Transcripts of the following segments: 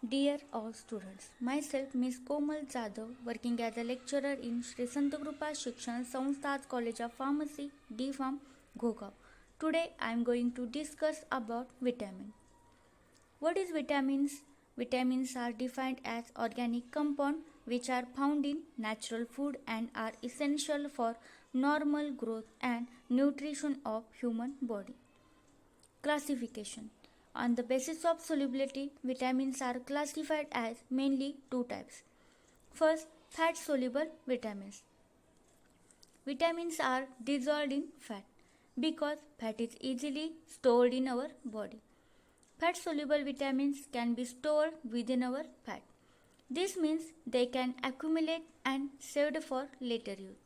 Dear all students, myself Ms. Komal Jadhav, working as a lecturer in Sri Sant Krupa Shikshan Sanstha's College of Pharmacy, D Farm, Gurgaon. Today I am going to discuss about vitamin. What is vitamins? Vitamins are defined as organic compounds which are found in natural food and are essential for normal growth and nutrition of human body. Classification. On the basis of solubility, vitamins are classified as mainly two types. First, fat soluble vitamins. Vitamins are dissolved in fat because fat is easily stored in our body. Fat soluble vitamins can be stored within our fat. This means they can accumulate and saved for later use.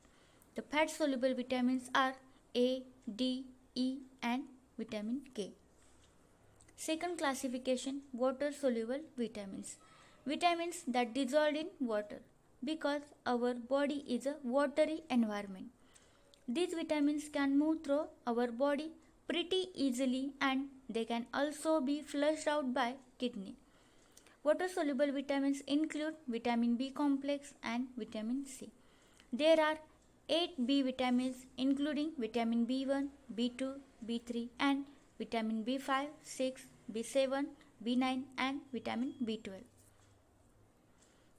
The fat soluble vitamins are A, D, E, and vitamin K. Second classification, water soluble vitamins. Vitamins that dissolve in water because our body is a watery environment. These vitamins can move through our body pretty easily and they can also be flushed out by kidney. Water soluble vitamins include vitamin B complex and vitamin C. There are 8 B vitamins including vitamin B1, B2, B3 and vitamin B5, 6, B7, B9 and vitamin B12.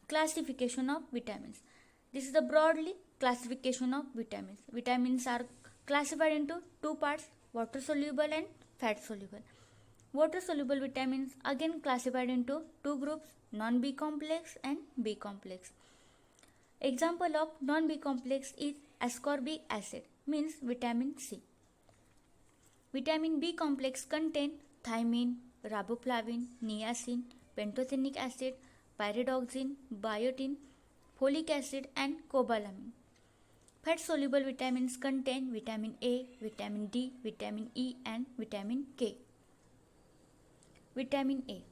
Classification of vitamins. This is the broadly classification of vitamins. Vitamins are classified into two parts, water soluble and fat soluble. Water soluble vitamins again classified into two groups, non-B complex and B complex. Example of non-B complex is ascorbic acid, means vitamin C. Vitamin B complex contain thiamine, riboflavin, niacin, pantothenic acid, pyridoxine, biotin, folic acid and cobalamin. Fat soluble vitamins contain vitamin A, vitamin D, vitamin E and vitamin K. Vitamin A.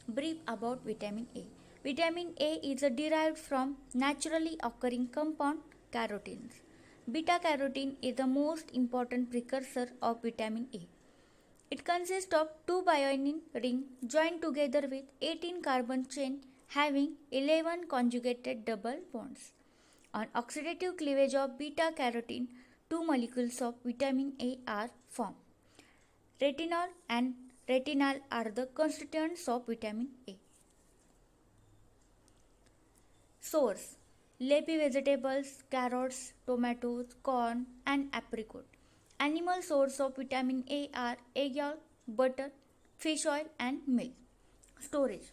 Brief about vitamin A. Vitamin A is derived from naturally occurring compound carotenes. Beta carotene is the most important precursor of vitamin A. It consists of two bioinin rings joined together with 18 carbon chain having 11 conjugated double bonds. On oxidative cleavage of beta carotene, two molecules of vitamin A are formed. Retinol and retinal are the constituents of vitamin A. Source: leafy vegetables, carrots, tomatoes, corn, and apricot. Animal source of vitamin A are egg yolk, butter, fish oil, and milk. Storage: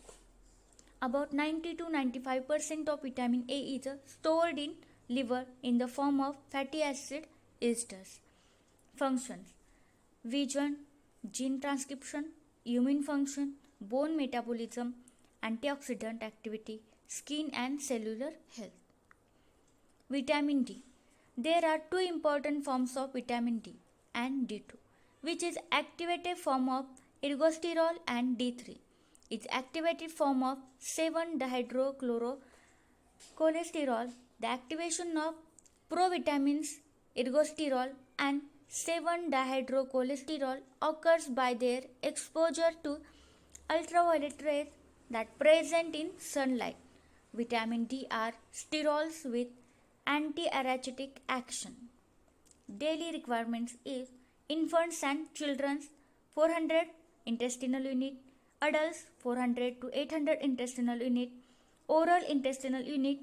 about 90 to 95% of vitamin A is stored in liver in the form of fatty acid esters. Functions: vision, gene transcription, immune function, bone metabolism, antioxidant activity, skin and cellular health. Vitamin D. There are two important forms of vitamin D and D2, which is activated form of ergosterol, and D3 is activated form of 7-dihydrochlorocholesterol. The activation of provitamins ergosterol and 7-dihydrocholesterol occurs by their exposure to ultraviolet rays that present in sunlight. Vitamin D are sterols with anti-arachitic action. Daily requirements is infants and children 400 intestinal unit, adults 400 to 800 intestinal unit, oral intestinal unit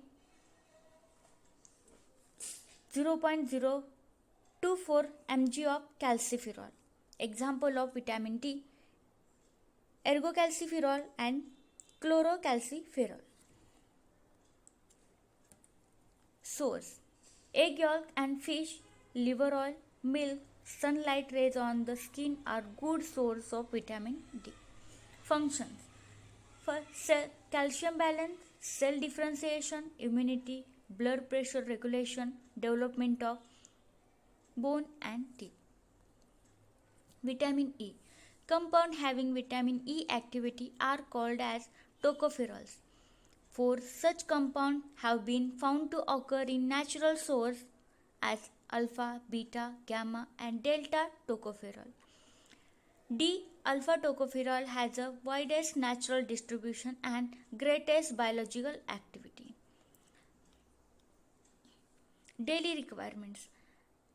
0.024 mg of calciferol. Example of vitamin D: ergocalciferol and chlorocalciferol. Source: egg yolk and fish, liver oil, milk, sunlight rays on the skin are good source of vitamin D. Functions: for cell calcium balance, cell differentiation, immunity, blood pressure regulation, development of bone and teeth. Vitamin E. Compound having vitamin E activity are called as tocopherols. Four such compounds have been found to occur in natural source as alpha, beta, gamma and delta tocopherol. D Alpha tocopherol has the widest natural distribution and greatest biological activity. Daily requirements.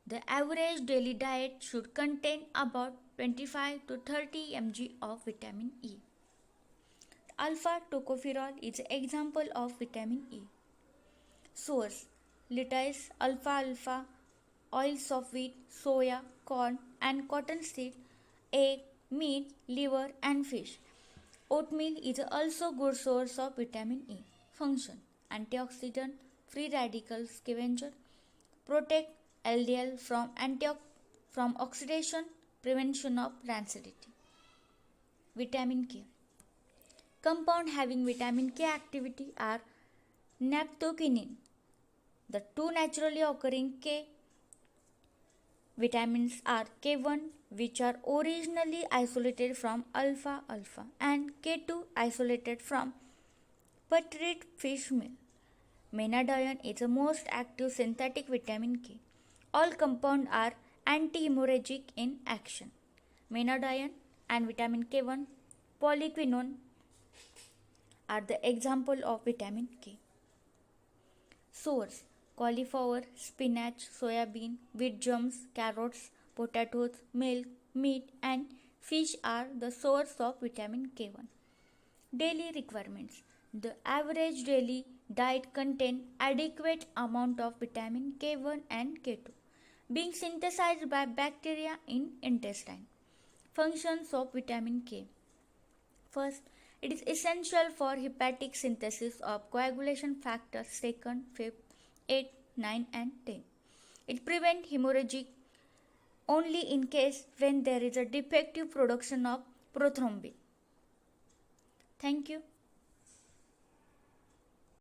The average daily diet should contain about 25 to 30 mg of vitamin E. Alpha tocopherol is an example of vitamin E. Source: lettuce, alfalfa, oils of wheat, soya, corn, and cottonseed, egg, meat, liver, and fish. Oatmeal is also good source of vitamin E. Function: antioxidant, free radical scavenger, protect LDL from oxidation, prevention of rancidity. Vitamin K. Compound having vitamin K activity are naphthoquinone. The two naturally occurring K vitamins are K1, which are originally isolated from alpha-alpha, and K2 isolated from putrid fish meal. Menadione is the most active synthetic vitamin K. All compounds are anti-hemorrhagic in action. Menadione and vitamin K1 polyquinone are the example of vitamin K. Source: cauliflower, spinach, soybean, wheat germs, carrots, potatoes, milk, meat, and fish are the source of vitamin K1. Daily requirements. The average daily diet contains adequate amount of vitamin K1 and K2 being synthesized by bacteria in intestine. Functions of vitamin K. First, it is essential for hepatic synthesis of coagulation factors 2nd, 5th, 8th, 9, and 10. It prevents hemorrhage only in case when there is a defective production of prothrombin. Thank you.